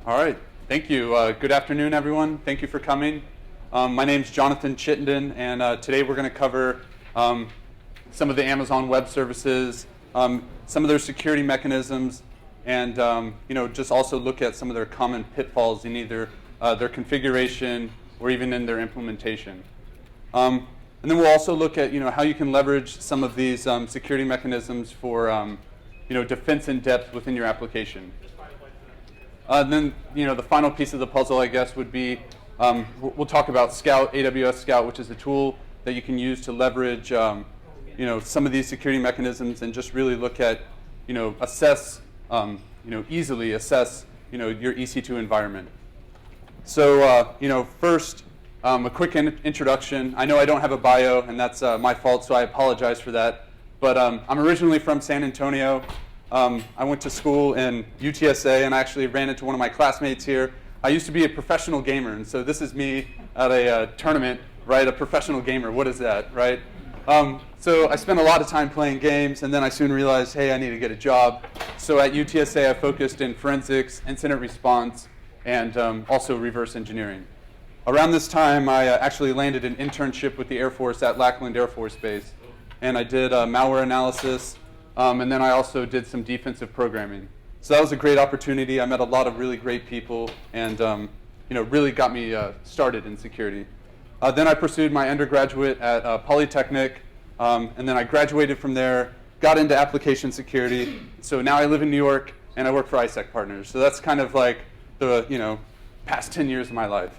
All right, thank you. Good afternoon, everyone. Thank you for coming. My name's Jonathan Chittenden, and today we're going to cover some of the Amazon Web Services, some of their security mechanisms, and just also look at some of their common pitfalls in either their configuration or even in their implementation. And then we'll also look at how you can leverage some of these security mechanisms for defense in depth within your application. Then the final piece of the puzzle, I guess, would be we'll talk about Scout, AWS Scout, which is a tool that you can use to leverage some of these security mechanisms and just really look at easily assess your EC2 environment. So first a quick introduction. I know I don't have a bio, and that's my fault, so I apologize for that. But I'm originally from San Antonio. I went to school in UTSA, and I actually ran into one of my classmates here. I used to be a professional gamer, and so this is me at a tournament, right? A professional gamer, what is that, right? So I spent a lot of time playing games, and then I soon realized, hey, I need to get a job. So at UTSA, I focused in forensics, incident response, and also reverse engineering. Around this time, I actually landed an internship with the Air Force at Lackland Air Force Base, and I did malware analysis. And then I also did some defensive programming. So that was a great opportunity. I met a lot of really great people and really got me started in security. Then I pursued my undergraduate at Polytechnic, and then I graduated from there, got into application security. So now I live in New York, and I work for ISEC Partners. So that's kind of like the past 10 years of my life.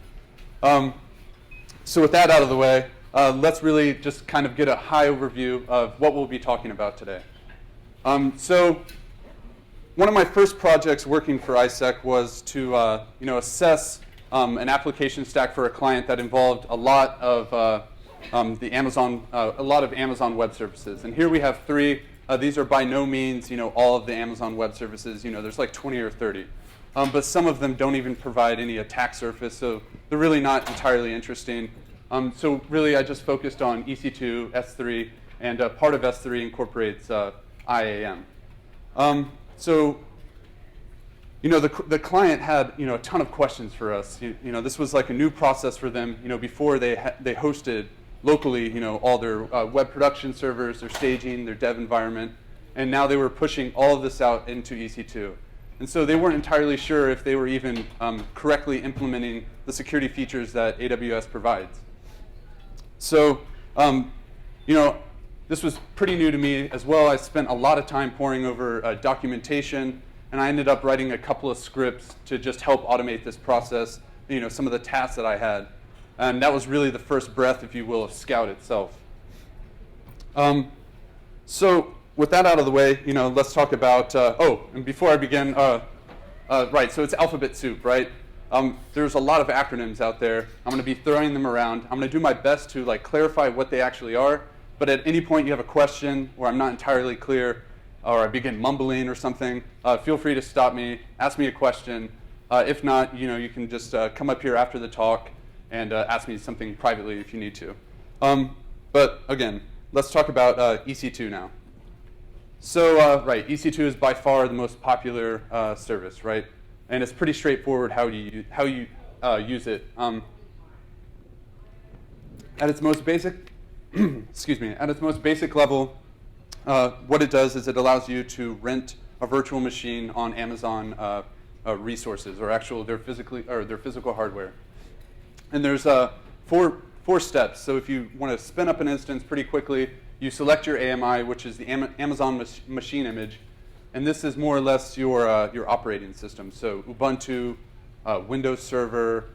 So with that out of the way, let's really just kind of get a high overview of what we'll be talking about today. So one of my first projects working for ISEC was to assess an application stack for a client that involved a lot of Amazon Web Services. And here we have three. These are by no means all of the Amazon Web Services. There's like 20 or 30. But some of them don't even provide any attack surface, so they're really not entirely interesting. So really, I just focused on EC2, S3, and part of S3 incorporates IAM. So the client had a ton of questions for us. This was like a new process for them. Before they hosted locally all their web production servers, their staging, their dev environment, and now they were pushing all of this out into EC2. And so they weren't entirely sure if they were even correctly implementing the security features that AWS provides. So this was pretty new to me as well. I spent a lot of time poring over documentation, and I ended up writing a couple of scripts to just help automate this process, some of the tasks that I had. And that was really the first breath, if you will, of Scout itself. So with that out of the way, let's talk about, and before I begin, right, so it's alphabet soup, right? There's a lot of acronyms out there. I'm going to be throwing them around. I'm going to do my best to clarify what they actually are. But at any point you have a question or I'm not entirely clear or I begin mumbling or something, feel free to stop me, ask me a question. If not, you can just come up here after the talk and ask me something privately if you need to. But again, let's talk about EC2 now. So right, EC2 is by far the most popular service, right? And it's pretty straightforward how you use it. At its most basic at its most basic level, what it does is it allows you to rent a virtual machine on Amazon resources or their physical hardware. And there's four steps. So if you want to spin up an instance pretty quickly, you select your AMI, which is the Amazon machine image, and this is more or less your operating system. So Ubuntu, Windows Server,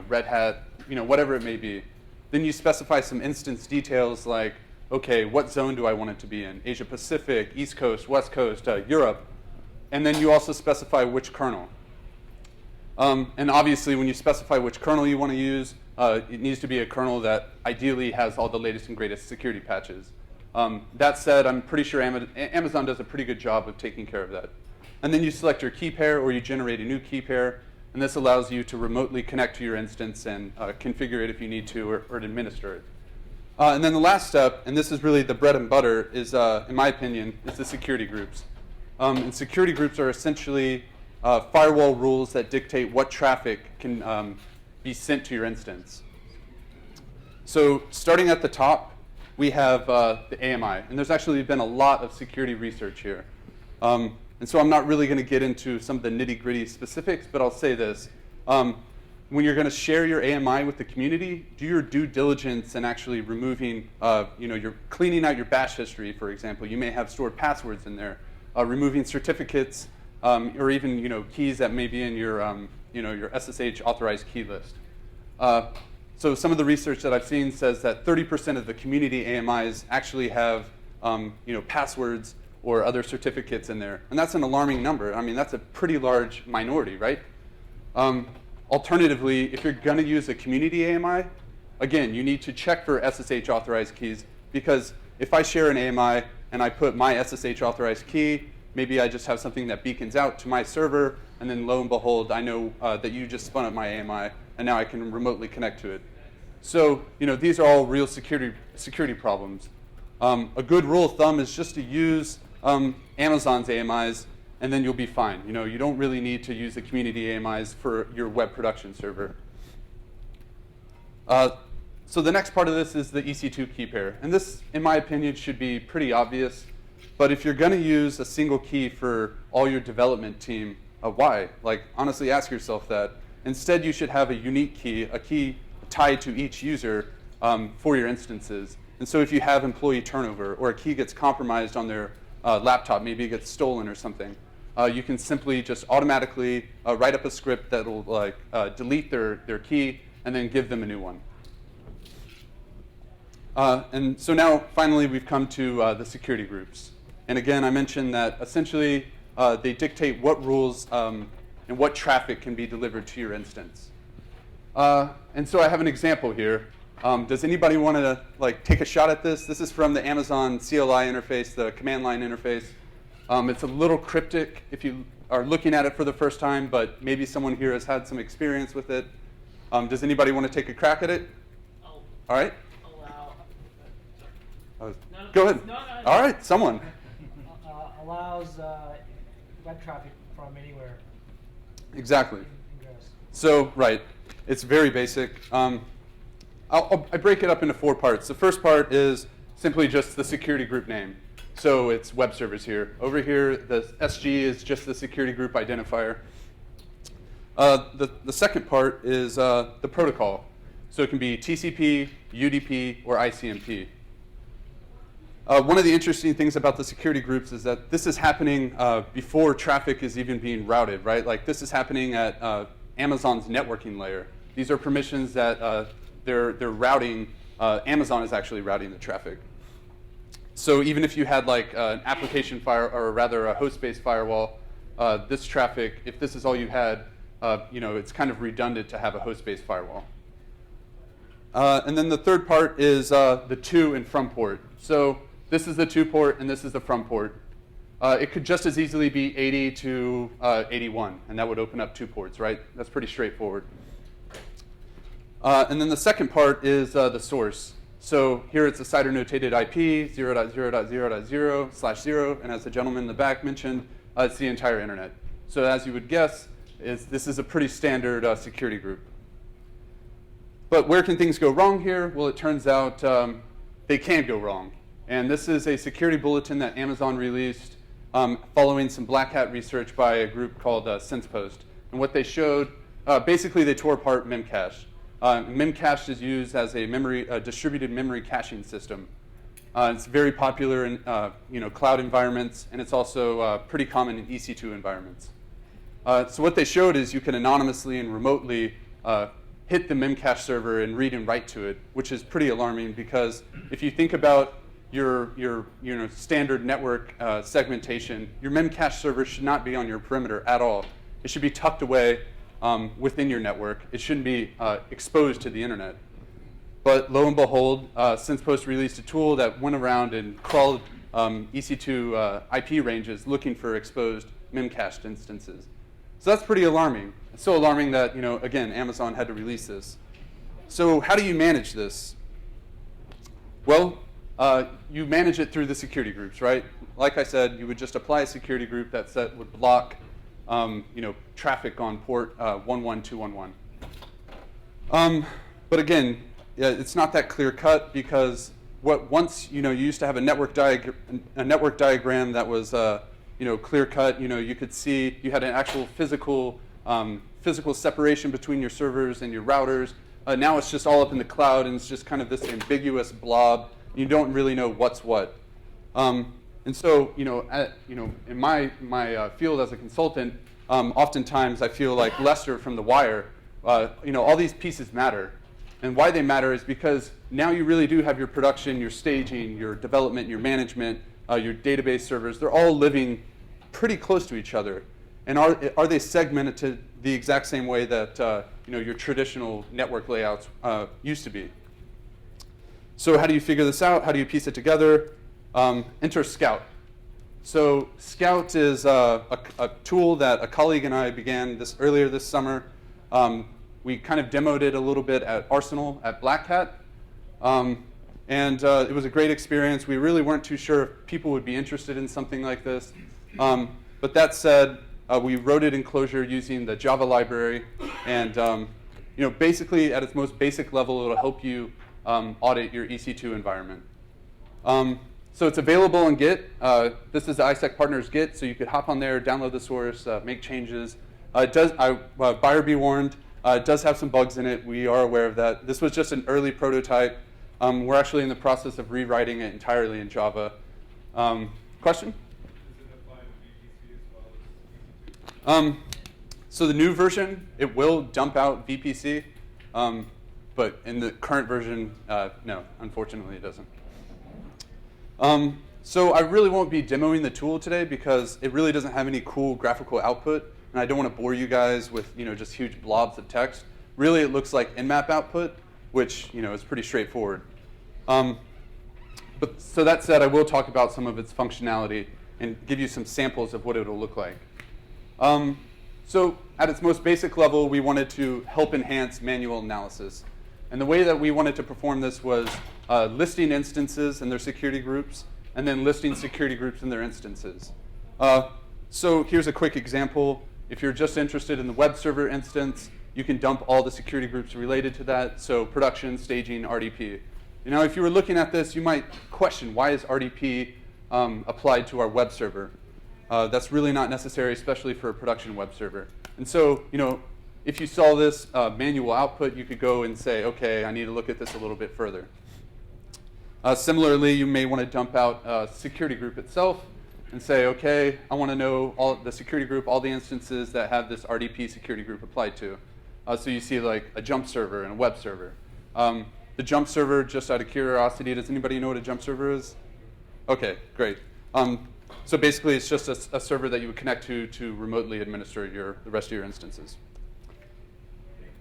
Red Hat, whatever it may be. Then you specify some instance details like, okay, what zone do I want it to be in? Asia Pacific, East Coast, West Coast, Europe. And then you also specify which kernel. And obviously, when you specify which kernel you want to use, it needs to be a kernel that ideally has all the latest and greatest security patches. That said, I'm pretty sure Amazon does a pretty good job of taking care of that. And then you select your key pair or you generate a new key pair. And this allows you to remotely connect to your instance and configure it if you need to or administer it. And then the last step, and this is really the bread and butter, is, in my opinion, is the security groups. And security groups are essentially firewall rules that dictate what traffic can be sent to your instance. So starting at the top, we have the AMI. And there's actually been a lot of security research here. And so I'm not really going to get into some of the nitty-gritty specifics, but I'll say this. When you're going to share your AMI with the community, do your due diligence in actually removing, you're cleaning out your bash history, for example. You may have stored passwords in there, removing certificates, or even keys that may be in your your SSH authorized key list. So some of the research that I've seen says that 30% of the community AMIs actually have passwords or other certificates in there, and that's an alarming number. I mean, that's a pretty large minority, right? Alternatively, if you're going to use a community AMI, again, you need to check for SSH authorized keys, because if I share an AMI and I put my SSH authorized key, maybe I just have something that beacons out to my server, and then lo and behold, I know that you just spun up my AMI, and now I can remotely connect to it. So these are all real security problems. A good rule of thumb is just to use Amazon's AMIs, and then you'll be fine. You don't really need to use the community AMIs for your web production server. So the next part of this is the EC2 key pair. And this, in my opinion, should be pretty obvious. But if you're going to use a single key for all your development team, why? Honestly, ask yourself that. Instead, you should have a unique key, a key tied to each user for your instances. And so if you have employee turnover, or a key gets compromised on their laptop, maybe it gets stolen or something, you can simply just automatically write up a script that will delete their key and then give them a new one. And so now, finally, we've come to the security groups. And again, I mentioned that essentially they dictate what rules and what traffic can be delivered to your instance. And so I have an example here. Does anybody want to take a shot at this? This is from the Amazon CLI interface, the command line interface. It's a little cryptic if you are looking at it for the first time, but maybe someone here has had some experience with it. Does anybody want to take a crack at it? Oh. All right. No, go ahead. No. All right, someone. Allows web traffic from anywhere. Exactly. Ingress. So, right, it's very basic. I break it up into 4 parts. The first part is simply just the security group name. So it's web servers here. Over here, the SG is just the security group identifier. The second part is the protocol. So it can be TCP, UDP, or ICMP. One of the interesting things about the security groups is that this is happening before traffic is even being routed, right? This is happening at Amazon's networking layer. These are permissions that they're routing. Amazon is actually routing the traffic. So even if you had an application or rather a host-based firewall, this traffic, if this is all you had, it's kind of redundant to have a host-based firewall. And then the third part is the to and from port. So this is the to port, and this is the from port. It could just as easily be 80 to 81, and that would open up 2 ports, right? That's pretty straightforward. And then the second part is the source. So here it's a CIDR notated IP, 0.0.0.0/0, and as the gentleman in the back mentioned, it's the entire internet. So as you would guess, this is a pretty standard security group. But where can things go wrong here? Well, it turns out they can go wrong. And this is a security bulletin that Amazon released following some black hat research by a group called SensePost. And what they showed, basically they tore apart Memcache. Memcache is used as a distributed memory caching system. It's very popular in cloud environments, and it's also pretty common in EC2 environments. So what they showed is you can anonymously and remotely hit the Memcache server and read and write to it, which is pretty alarming because if you think about your standard network segmentation, your Memcache server should not be on your perimeter at all. It should be tucked away within your network. It shouldn't be exposed to the internet. But lo and behold, SensePost released a tool that went around and crawled EC2 IP ranges looking for exposed memcached instances. So that's pretty alarming. It's so alarming that, again, Amazon had to release this. So how do you manage this? Well, you manage it through the security groups, right? Like I said, you would just apply a security group that would block traffic on port 11211. But again, it's not that clear cut because once you used to have a network diagram that was clear cut. You could see you had an actual physical separation between your servers and your routers. Now it's just all up in the cloud, and it's just kind of this ambiguous blob. You don't really know what's what. And so, in my field as a consultant, oftentimes I feel like Lester from The Wire. All these pieces matter, and why they matter is because now you really do have your production, your staging, your development, your management, your database servers. They're all living pretty close to each other, and are they segmented to the exact same way that your traditional network layouts used to be? So how do you figure this out? How do you piece it together? Enter Scout. So Scout is a tool that a colleague and I began earlier this summer. We kind of demoed it a little bit at Arsenal at Black Hat. And it was a great experience. We really weren't too sure if people would be interested in something like this. But that said, we wrote it in Clojure using the Java library. And basically, at its most basic level, it'll help you audit your EC2 environment. So it's available on Git. This is the ISEC Partners Git, so you could hop on there, download the source, make changes. Buyer be warned, it does have some bugs in it. We are aware of that. This was just an early prototype. We're actually in the process of rewriting it entirely in Java. Question? Does it apply to VPC as well as EC2? So the new version, it will dump out VPC, but in the current version, no, unfortunately it doesn't. So I really won't be demoing the tool today because it really doesn't have any cool graphical output, and I don't want to bore you guys with just huge blobs of text. Really, it looks like nmap output, which is pretty straightforward. But so that said, I will talk about some of its functionality and give you some samples of what it'll look like. So at its most basic level, we wanted to help enhance manual analysis. And the way that we wanted to perform this was listing instances and their security groups, and then listing security groups in their instances. So here's a quick example. If you're just interested in the web server instance, you can dump all the security groups related to that, so production, staging, RDP. If you were looking at this, you might question, why is RDP applied to our web server? That's really not necessary, especially for a production web server. And so, if you saw this manual output, you could go and say, OK, I need to look at this a little bit further. Similarly, you may want to dump out a security group itself and say, OK, I want to know all the security group, all the instances that have this RDP security group applied to. So you see like a jump server and a web server. The jump server, just out of curiosity, does anybody know what a jump server is? OK, great. So basically, it's just a server that you would connect to remotely administer the rest of your instances.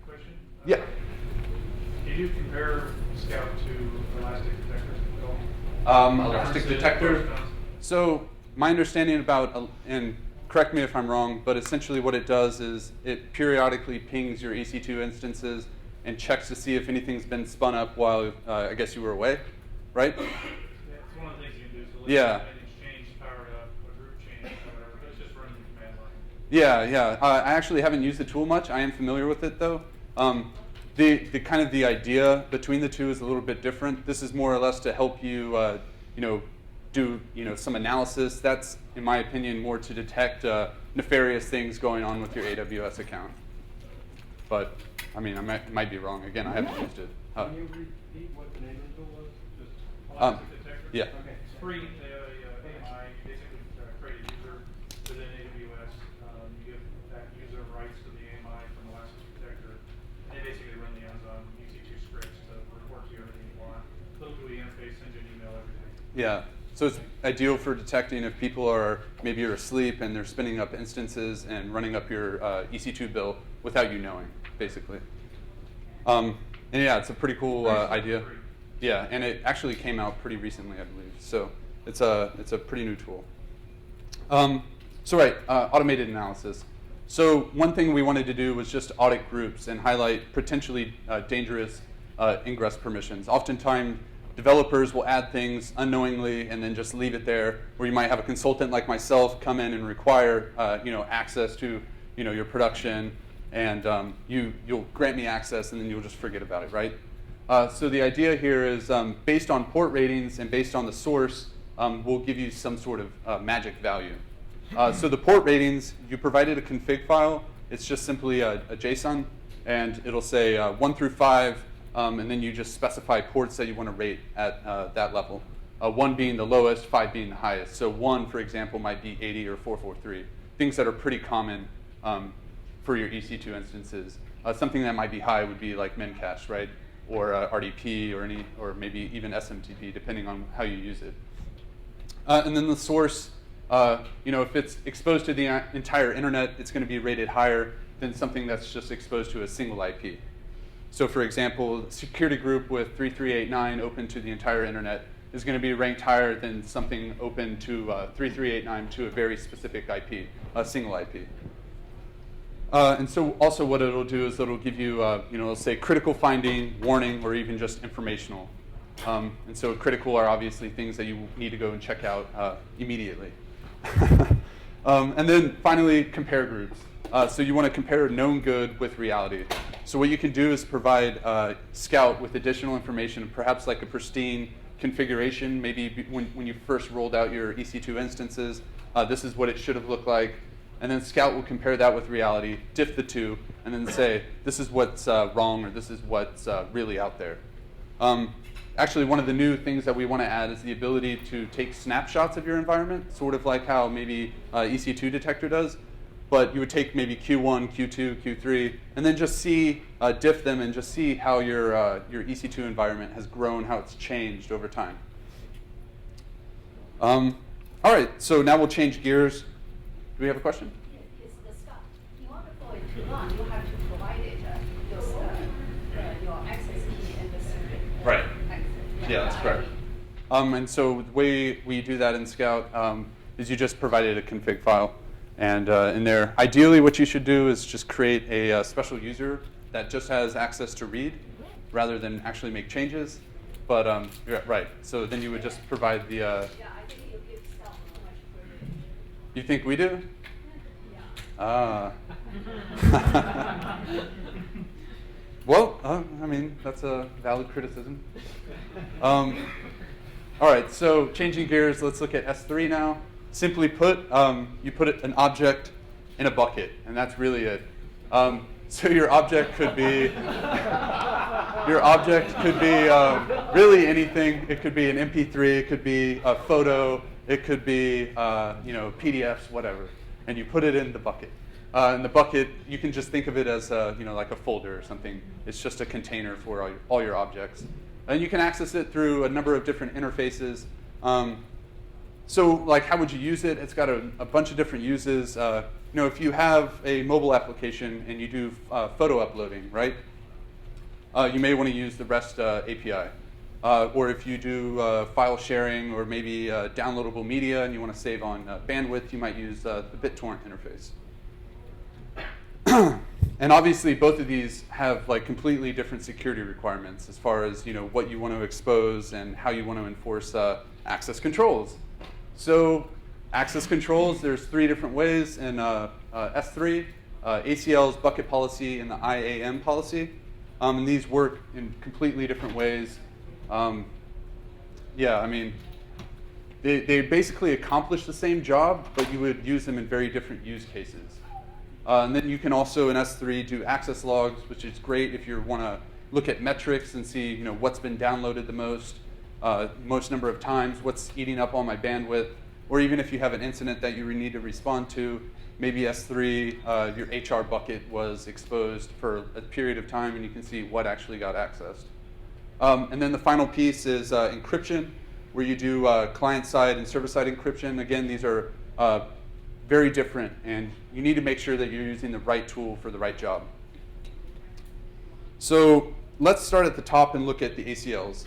Question? Yeah. Can you compare Scout to Elastic Detector at all? Elastic Detector. So my understanding about, and correct me if I'm wrong, but essentially what it does is it periodically pings your EC2 instances and checks to see if anything's been spun up while I guess you were away, right? Yeah, it's one of the things you can do. So let's Yeah. say anything's changed, powered up, a group changed, or whatever. But it's just running the command line. Yeah. I actually haven't used the tool much. I am familiar with it though. The kind of the idea between the two is a little bit different. This is more or less to help you, do some analysis. That's, in my opinion, more to detect nefarious things going on with your AWS account. But I mean, I might be wrong. Again, I haven't used it. Can you repeat what the name of the tool was? Just Elastic Detector? Yeah. Okay. It's free. They have a AMI. You basically create a user within AWS. You give that user rights to the AMI from Elastic Detector. And they basically run the Amazon EC2 scripts to report to you everything you want. Little GUI interface, send you an email every day. Yeah. So it's ideal for detecting if people are maybe you're asleep and they're spinning up instances and running up your EC2 bill without you knowing, basically. And yeah, it's a pretty cool idea. Yeah, and it actually came out pretty recently, I believe. So it's a pretty new tool. Automated analysis. So one thing we wanted to do was just audit groups and highlight potentially dangerous ingress permissions. Oftentimes, developers will add things unknowingly and then just leave it there, or you might have a consultant like myself come in and require access to your production, and you'll grant me access and then you'll just forget about it, right? So the idea here is based on port ratings and based on the source, we'll give you some sort of magic value. So the port ratings, you provided a config file. It's just simply a JSON, and it'll say 1 through 5, and then you just specify ports that you want to rate at that level. 1 being the lowest, 5 being the highest. So 1, for example, might be 80 or 443, things that are pretty common for your EC2 instances. Something that might be high would be like Memcache, right? Or RDP, or maybe even SMTP, depending on how you use it. And then the source, if it's exposed to the entire internet, it's going to be rated higher than something that's just exposed to a single IP. So for example, a security group with 3389 open to the entire internet is going to be ranked higher than something open to 3389 to a very specific IP, a single IP. And so also what it'll do is it'll give you, it'll say critical finding, warning, or even just informational. And so critical are obviously things that you need to go and check out immediately. And then finally, compare groups. So you want to compare known good with reality. So what you can do is provide Scout with additional information, perhaps like a pristine configuration. Maybe when you first rolled out your EC2 instances, this is what it should have looked like. And then Scout will compare that with reality, diff the two, and then say, this is what's wrong, or this is what's really out there. Actually, one of the new things that we want to add is the ability to take snapshots of your environment, sort of like how maybe EC2 detector does. But you would take maybe Q1, Q2, Q3, and then just see, diff them, and just see how your EC2 environment has grown, how it's changed over time. All right, so now we'll change gears. Do we have a question? It's the Scout. In order for it to run, you have to provide it your access key and the secret. Right. Access. Yeah, that's correct. And so the way we do that in Scout is you just provided a config file. And in there, ideally what you should do is just create a special user that just has access to read rather than actually make changes. But yeah, right, so then you would just provide the... Yeah, I think you give Scout too much privilege. You think we do? Yeah. Well, I mean, that's a valid criticism. All right, so changing gears, let's look at S3 now. Simply put, you put an object in a bucket, and that's really it. So your object could be really anything. It could be an MP3, it could be a photo, it could be PDFs, whatever. And you put it in the bucket. In the bucket, you can just think of it as like a folder or something. It's just a container for all your objects, and you can access it through a number of different interfaces. So like, how would you use it? It's got a bunch of different uses. If you have a mobile application and you do photo uploading, right? You may want to use the REST API. Or if you do file sharing or maybe downloadable media and you want to save on bandwidth, you might use the BitTorrent interface. And obviously, both of these have like completely different security requirements as far as what you want to expose and how you want to enforce access controls. So access controls, there's 3 different ways in S3, ACL's bucket policy and the IAM policy. And these work in completely different ways. Yeah, I mean, they basically accomplish the same job, but you would use them in very different use cases. And then you can also in S3 do access logs, which is great if you want to look at metrics and see what's been downloaded the most number of times, what's eating up all my bandwidth, or even if you have an incident that you need to respond to, maybe S3, your HR bucket was exposed for a period of time and you can see what actually got accessed. And then the final piece is encryption, where you do client-side and server-side encryption. Again, these are very different, and you need to make sure that you're using the right tool for the right job. So let's start at the top and look at the ACLs.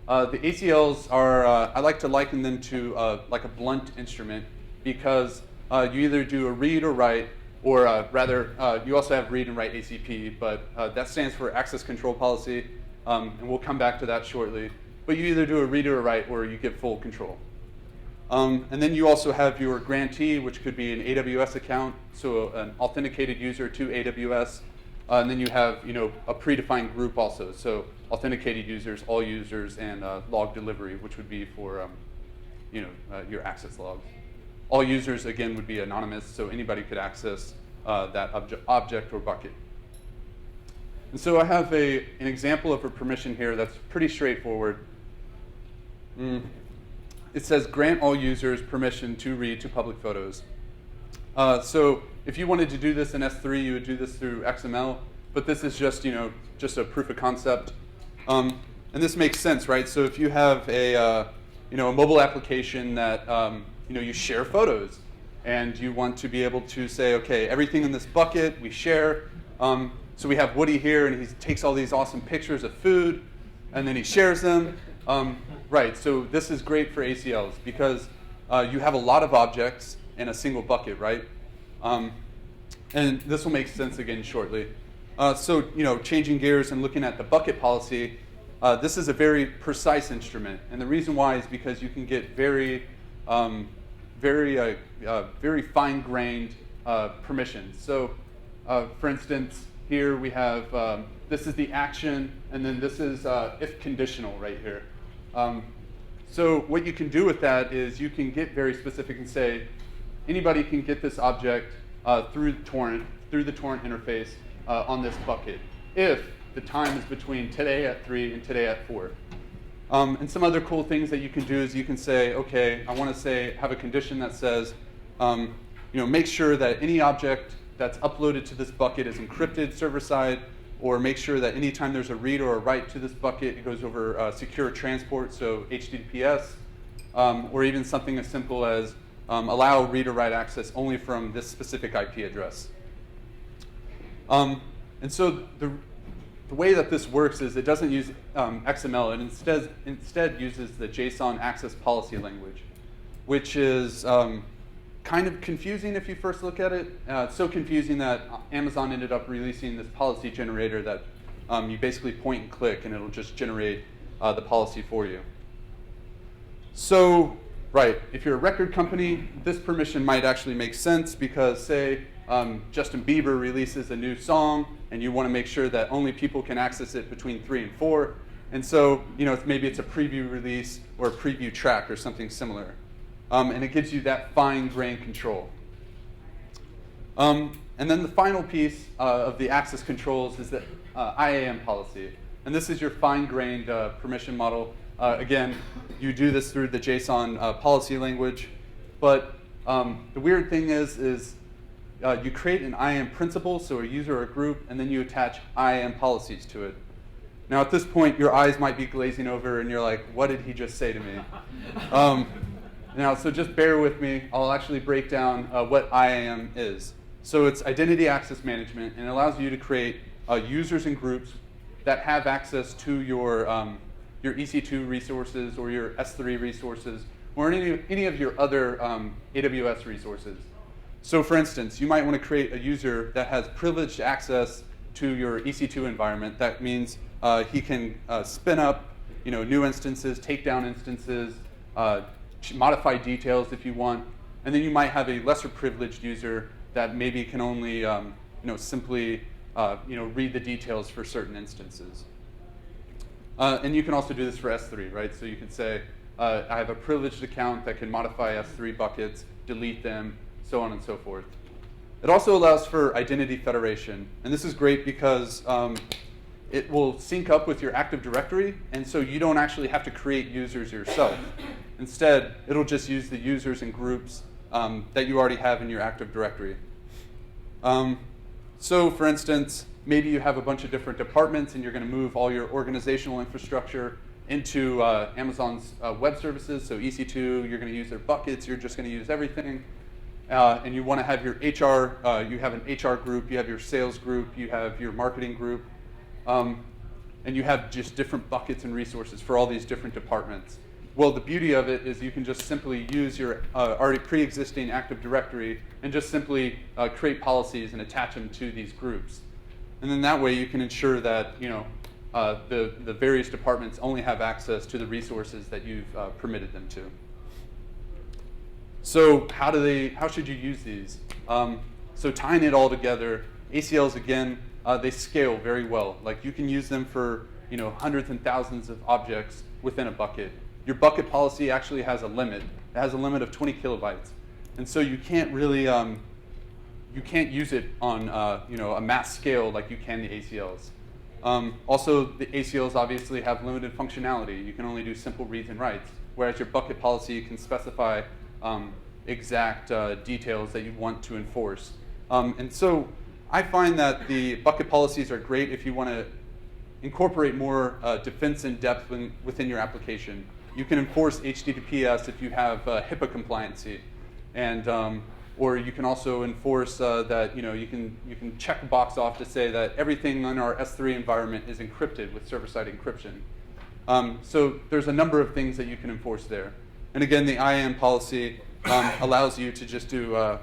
The ACLs are, I like to liken them to like a blunt instrument, because you either do a read or write, or rather, you also have read and write ACP, but that stands for access control policy, and we'll come back to that shortly. but you either do a read or a write, or you get full control. And then you also have your grantee, which could be an AWS account, so an authenticated user to AWS. And then you have a predefined group also, so authenticated users, all users, and log delivery, which would be for your access logs. All users, again, would be anonymous, so anybody could access that object or bucket. And so I have an example of a permission here that's pretty straightforward. It says grant all users permission to read to public photos. So if you wanted to do this in S3, you would do this through XML, but this is just a proof of concept. And this makes sense, right? So if you have a mobile application that you share photos, and you want to be able to say, okay, everything in this bucket we share. So we have Woody here, and he takes all these awesome pictures of food, and then he shares them. Right, so this is great for ACLs because you have a lot of objects in a single bucket, right? And this will make sense again shortly. So changing gears and looking at the bucket policy, this is a very precise instrument, and the reason why is because you can get very fine-grained permissions. So, for instance, here we have this is the action, and then this is if conditional right here. So what you can do with that is you can get very specific and say anybody can get this object through the torrent interface on this bucket if the time is between today at 3 and today at 4. And some other cool things that you can do is you can say, okay, I want to have a condition that says, make sure that any object that's uploaded to this bucket is encrypted server-side, or make sure that anytime there's a read or a write to this bucket, it goes over secure transport, so HTTPS, or even something as simple as allow read or write access only from this specific IP address. And so the way that this works is it doesn't use XML. It instead uses the JSON access policy language, which is kind of confusing if you first look at it. It's so confusing that Amazon ended up releasing this policy generator that you basically point and click, and it'll just generate the policy for you. So, right, if you're a record company, this permission might actually make sense because, say, Justin Bieber releases a new song, and you want to make sure that only people can access it between 3 and 4. And so, maybe it's a preview release or a preview track or something similar. And it gives you that fine-grained control. And then the final piece of the access controls is the IAM policy. And this is your fine-grained permission model. Again, you do this through the JSON policy language. But the weird thing is you create an IAM principal, so a user or a group, and then you attach IAM policies to it. Now, at this point, your eyes might be glazing over, and you're like, what did he just say to me? Now, so just bear with me. I'll actually break down what IAM is. So it's Identity Access Management, and it allows you to create users and groups that have access to your EC2 resources or your S3 resources or any of your other AWS resources. So for instance, you might want to create a user that has privileged access to your EC2 environment. That means he can spin up new instances, take down instances, modify details if you want. And then you might have a lesser privileged user that maybe can only simply read the details for certain instances. And you can also do this for S3, right? So you could say, I have a privileged account that can modify S3 buckets, delete them, so on and so forth. It also allows for identity federation. And this is great because it will sync up with your Active Directory, and so you don't actually have to create users yourself. Instead, it'll just use the users and groups that you already have in your Active Directory. So for instance, maybe you have a bunch of different departments and you're going to move all your organizational infrastructure into Amazon's web services. So EC2, you're going to use their buckets, you're just going to use everything. And you want to have your HR, you have an HR group, you have your sales group, you have your marketing group, and you have just different buckets and resources for all these different departments. Well, the beauty of it is you can just simply use your already pre-existing Active Directory and just simply create policies and attach them to these groups. And then that way you can ensure that the various departments only have access to the resources that you've permitted them to. So how should you use these? So tying it all together, ACLs, again, they scale very well. Like you can use them for hundreds and thousands of objects within a bucket. Your bucket policy actually has a limit. It has a limit of 20 kilobytes. And so you can't really, you can't use it on a mass scale like you can the ACLs. Also, the ACLs obviously have limited functionality. You can only do simple reads and writes, whereas your bucket policy can specify exact details that you want to enforce. And so I find that the bucket policies are great if you want to incorporate more defense in depth within your application. You can enforce HTTPS if you have HIPAA compliancy, and or you can also enforce that you can check a box off to say that everything in our S3 environment is encrypted with server-side encryption. So there's a number of things that you can enforce there. And again, the IAM policy allows you to just do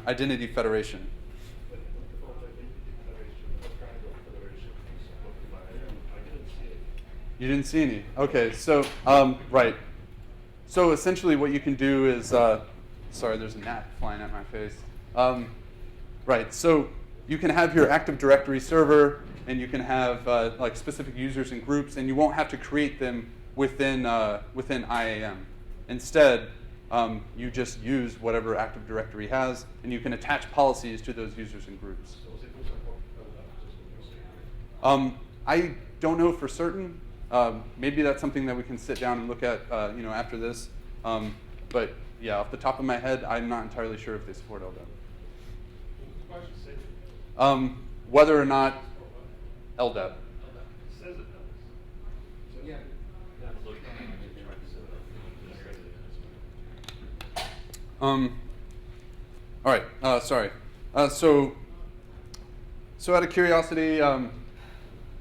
identity federation. You didn't see any? Okay, so, right. So essentially what you can do is, sorry, there's a gnat flying at my face. Right, so you can have your Active Directory server, and you can have like specific users and groups, and you won't have to create them within IAM. Instead, you just use whatever Active Directory has, and you can attach policies to those users and groups. I don't know for certain. Maybe that's something that we can sit down and look at, after this. But yeah, off the top of my head, I'm not entirely sure if they support LDAP. Whether or not LDAP. All right. Sorry. So out of curiosity.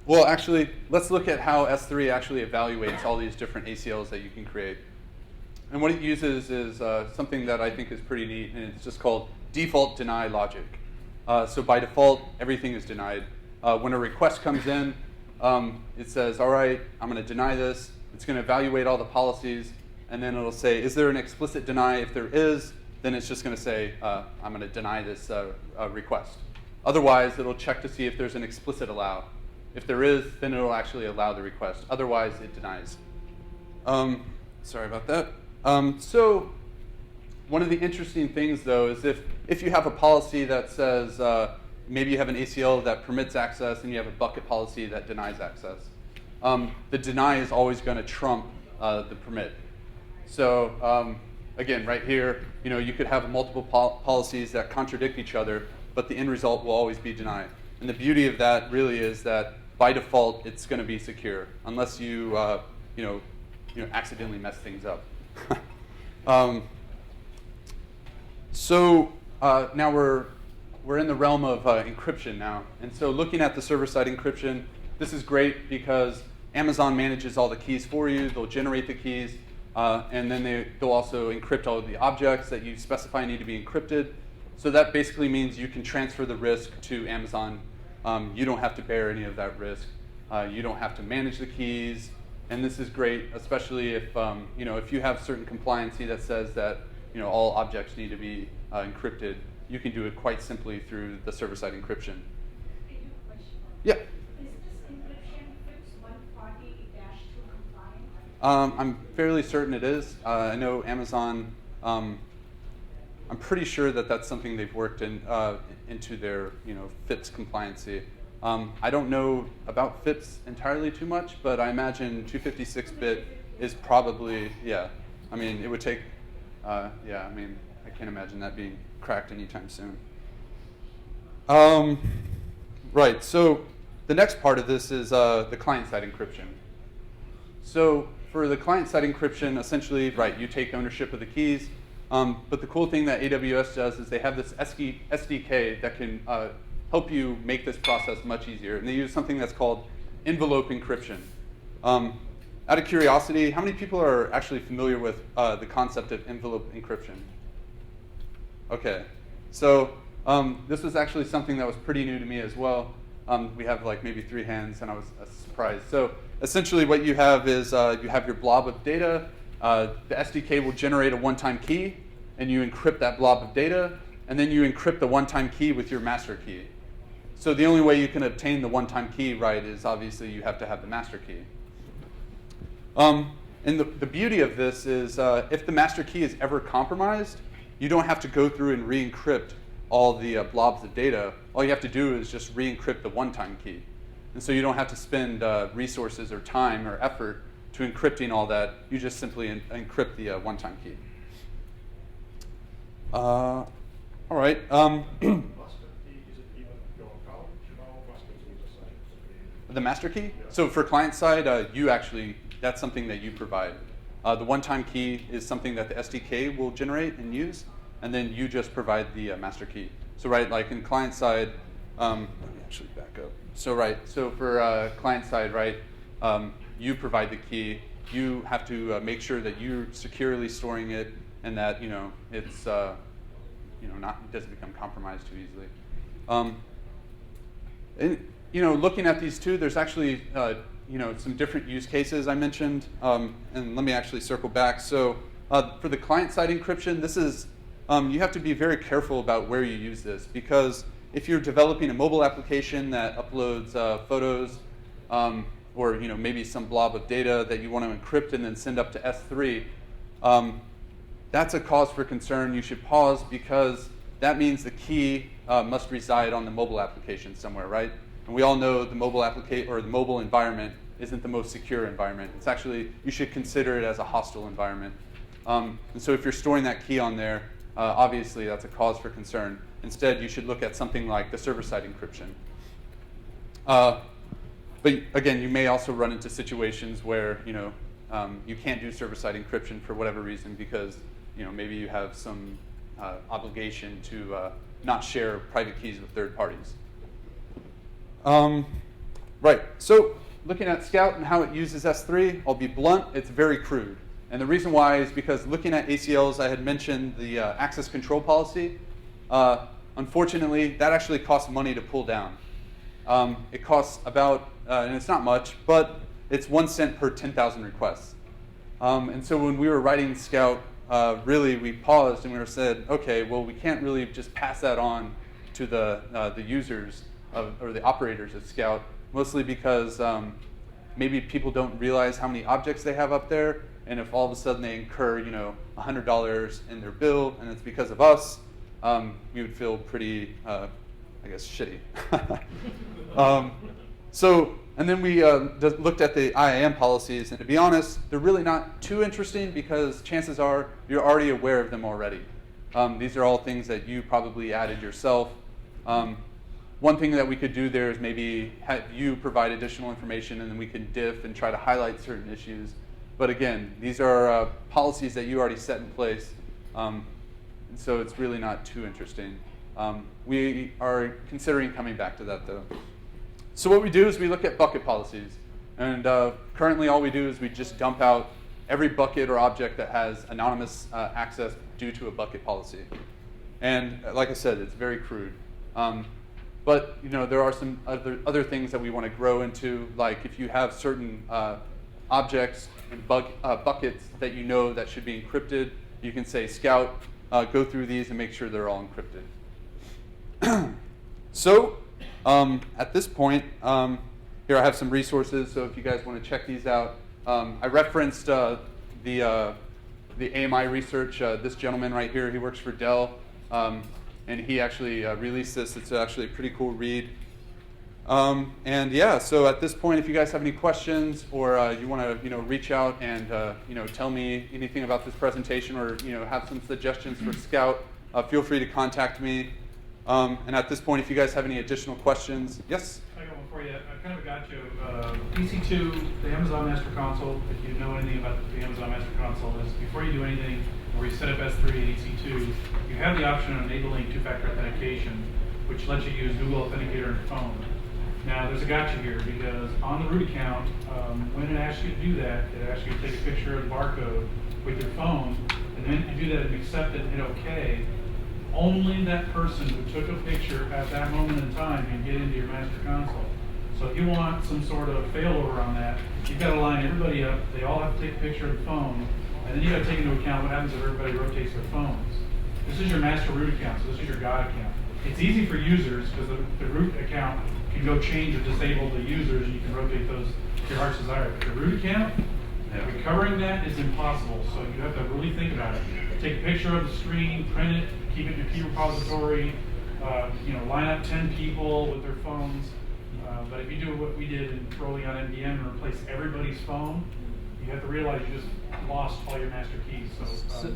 Well, actually, let's look at how S3 actually evaluates all these different ACLs that you can create. And what it uses is something that I think is pretty neat, and it's just called default deny logic. So by default, everything is denied. When a request comes in, it says, all right, I'm going to deny this. It's going to evaluate all the policies, and then it'll say, is there an explicit deny? If there is, then it's just going to say, I'm going to deny this request. Otherwise, it'll check to see if there's an explicit allow. If there is, then it'll actually allow the request. Otherwise, it denies. Sorry about that. So one of the interesting things, though, is if you have a policy that says, maybe you have an ACL that permits access and you have a bucket policy that denies access, the deny is always going to trump the permit. So again, right here, you could have multiple policies that contradict each other, but the end result will always be denied. And the beauty of that really is that by default, it's going to be secure, unless you, accidentally mess things up. So now we're in the realm of encryption now, and so looking at the server-side encryption, this is great because Amazon manages all the keys for you. They'll generate the keys, and then they'll also encrypt all of the objects that you specify need to be encrypted. So that basically means you can transfer the risk to Amazon. You don't have to bear any of that risk. You don't have to manage the keys, and this is great, especially if if you have certain compliancy that says that all objects need to be encrypted. You can do it quite simply through the server-side encryption. Yeah. Is this encryption FIPS 140-2 compliant? I'm fairly certain it is. I know Amazon. I'm pretty sure that that's something they've worked into their FIPS compliancy. I don't know about FIPS entirely too much, but I imagine 256-bit is probably, yeah. I mean, it would take, I can't imagine that being cracked anytime soon. Right, so the next part of this is the client-side encryption. So for the client-side encryption, essentially, right, you take ownership of the keys. But the cool thing that AWS does is they have this SDK that can help you make this process much easier. And they use something that's called envelope encryption. Out of curiosity, how many people are actually familiar with the concept of envelope encryption? Okay, so this was actually something that was pretty new to me as well. We have like maybe 3 hands, and I was surprised. So essentially what you have is you have your blob of data. The SDK will generate a one-time key, and you encrypt that blob of data, and then you encrypt the one-time key with your master key. So the only way you can obtain the one-time key right is obviously you have to have the master key. And the beauty of this is if the master key is ever compromised, you don't have to go through and re-encrypt all the blobs of data. All you have to do is just re-encrypt the one-time key. And so you don't have to spend resources or time or effort to encrypting all that. You just simply encrypt the one-time key. All right. The master key? So for client side, that's something that you provide. The one-time key is something that the SDK will generate and use, and then you just provide the master key. So right, like in client side, let me actually back up. So for client side, right, you provide the key. You have to make sure that you're securely storing it, and that it's it doesn't become compromised too easily. And looking at these two, there's actually some different use cases I mentioned, and let me actually circle back. So for the client-side encryption, this is you have to be very careful about where you use this, because if you're developing a mobile application that uploads photos or maybe some blob of data that you want to encrypt and then send up to S3, that's a cause for concern. You should pause, because that means the key must reside on the mobile application somewhere, right? And we all know the mobile application or the mobile environment isn't the most secure environment. It's actually, you should consider it as a hostile environment. And so if you're storing that key on there, obviously that's a cause for concern. Instead, you should look at something like the server-side encryption. But again, you may also run into situations where you can't do server-side encryption for whatever reason, because maybe you have some obligation to not share private keys with third parties. Right, so looking at Scout and how it uses S3, I'll be blunt, it's very crude. And the reason why is because looking at ACLs, I had mentioned the access control policy. Unfortunately, that actually costs money to pull down. It costs about, and it's not much, but it's 1 cent per 10,000 requests. And so when we were writing Scout, really we paused and we said, okay, well we can't really just pass that on to the users or the operators of Scout, mostly because maybe people don't realize how many objects they have up there, and if all of a sudden they incur $100 in their bill and it's because of us, we would feel pretty, I guess, shitty. And then we looked at the IAM policies, and to be honest, they're really not too interesting, because chances are you're already aware of them already. These are all things that you probably added yourself. One thing that we could do there is maybe have you provide additional information, and then we can diff and try to highlight certain issues. But again, these are policies that you already set in place, and so it's really not too interesting. We are considering coming back to that, though. So what we do is we look at bucket policies. And currently all we do is we just dump out every bucket or object that has anonymous access due to a bucket policy. And like I said, it's very crude. But there are some other things that we want to grow into, like if you have certain objects and buckets that that should be encrypted, you can say Scout, go through these and make sure they're all encrypted. So at this point, here I have some resources, so if you guys want to check these out. I referenced the AMI research. This gentleman right here, he works for Dell, and he actually released this. It's actually a pretty cool read. And yeah, so at this point, if you guys have any questions, or you want to reach out and tell me anything about this presentation, or have some suggestions for Scout, feel free to contact me. And at this point, if you guys have any additional questions, yes? I got one for you. I kind of got you. EC2, the Amazon Master Console, if you know anything about the Amazon Master Console, is before you do anything, where you set up S3 and EC2, you have the option of enabling two-factor authentication, which lets you use Google Authenticator on your phone. Now, there's a gotcha here, because on the root account, when it asks you to do that, it asks you to take a picture of the barcode with your phone, and then you do that and accept it and hit OK. only that person who took a picture at that moment in time can get into your master console. So if you want some sort of failover on that, you've got to line everybody up. They all have to take a picture of the phone, and then you've got to take into account what happens if everybody rotates their phones. This is your master root account, so this is your God account. It's easy for users because the root account can go change or disable the users, and you can rotate those to your heart's desire. But the root account, recovering that is impossible, so you have to really think about it. Take a picture of the screen, print it, keep it in your key repository, line up 10 people with their phones. But if you do what we did in rolling out MDM and replace everybody's phone, you have to realize you just lost all your master keys.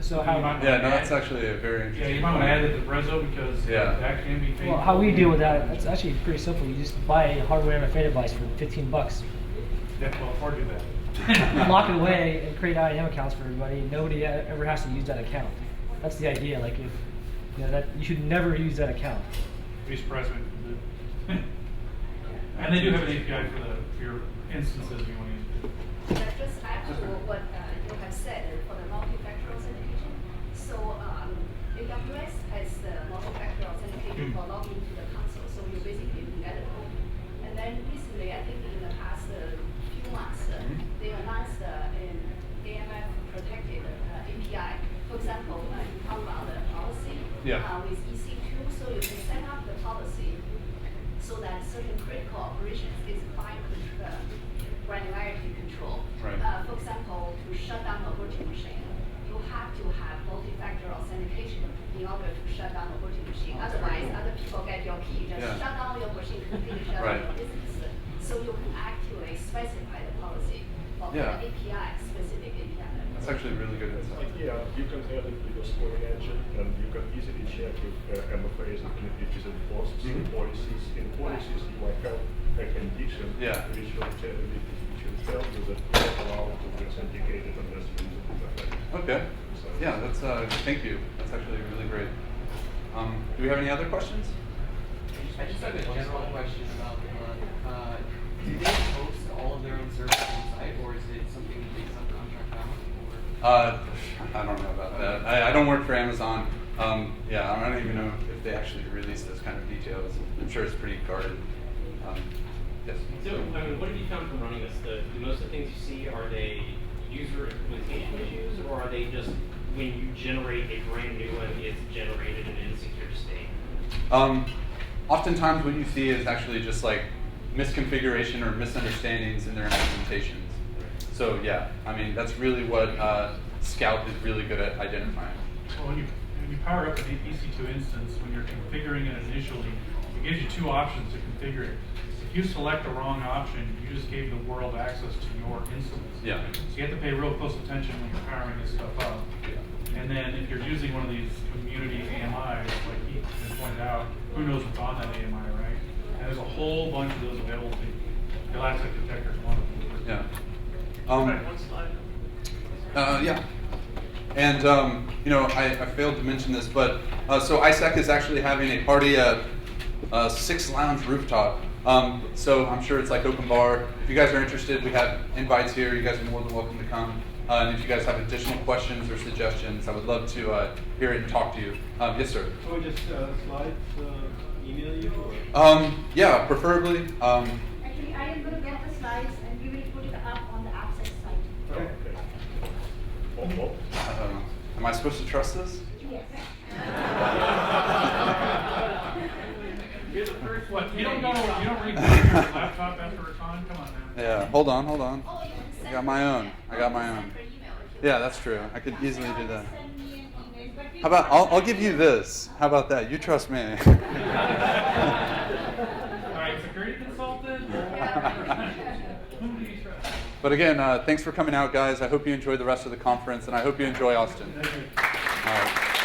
So how? That's actually a very interesting. Yeah, you might want to add it to Brezzo because that can be painful. Well, how we deal with that, it's actually pretty simple. You just buy a hardware MFA device for $15. Yeah, well, or do that. Lock it away and create IAM accounts for everybody. Nobody ever has to use that account. That's the idea. Like if that you should never use that account. Vice President. And they do have an API for your instances you want to use. Just add to what you have said for the multi-factor authentication. So AWS has the multi-factor authentication for logging into the console. So you basically do that at home. And then recently, I think in the past few months, they announced an AMF protected API. For example, you talk about the policy with EC2, so you can set up the policy so that certain critical operations is fine granularity control. Right. For example, to shut down a virtual machine, you have to have multi-factor authentication in order to shut down a virtual machine. Otherwise, other people get your key, just shut down your machine, completely shut down your business. So you can actually specify the policy of the API, specific API. That's actually really good insight. Yeah, you can add it to your scoring engine, and you can easily check if MFAs and if it's enforced policies. In policies, you might have a condition which will tell you that you are allowed to be authenticated unless you use MFA. Okay. Yeah, that's thank you. That's actually really great. Do we have any other questions? I just have a general question about do they host all of their own servers on site, or is it something that they subcontract out? I don't know about that. I don't work for Amazon. I don't even know if they actually release those kind of details. I'm sure it's pretty guarded. Yes. So, what have you found from running this? Most of the things you see, are they user implementation issues, or are they just when you generate a brand new one, it's generated in an insecure state? Oftentimes what you see is actually just like misconfiguration or misunderstandings in their implementations. So yeah, I mean, that's really what Scout is really good at identifying. Well, when you power up an EC2 instance, when you're configuring it initially, it gives you two options to configure it. If you select the wrong option, you just gave the world access to your instance. Yeah. So you have to pay real close attention when you're powering this stuff up. Yeah. And then if you're using one of these community AMIs, like he pointed out, who knows what's on that AMI, right? And there's a whole bunch of those available to you. Elastic Detector is one of them. Yeah. One slide. Yeah. And I failed to mention this, but so ISAC is actually having a party at 6 Lounge Rooftop. So I'm sure it's like open bar. If you guys are interested, we have invites here. You guys are more than welcome to come. And if you guys have additional questions or suggestions, I would love to hear it and talk to you. Yes, sir. So we just slides email you? Or? Yeah, preferably. Actually, I am going to get the slides and we will put it up on the AppSec site. Okay. Am I supposed to trust this? Yes. You're the first one. You don't read your laptop after a con? Come on now. Yeah, hold on. Oh, you can send I got my own. send per email if you Yeah, want. that's true. I could easily do that. Send me an email, but we How about, I'll give you this. How about that? You trust me. All right, security consultant? Whom do you trust? But again, thanks for coming out, guys. I hope you enjoy the rest of the conference, and I hope you enjoy Austin. All right.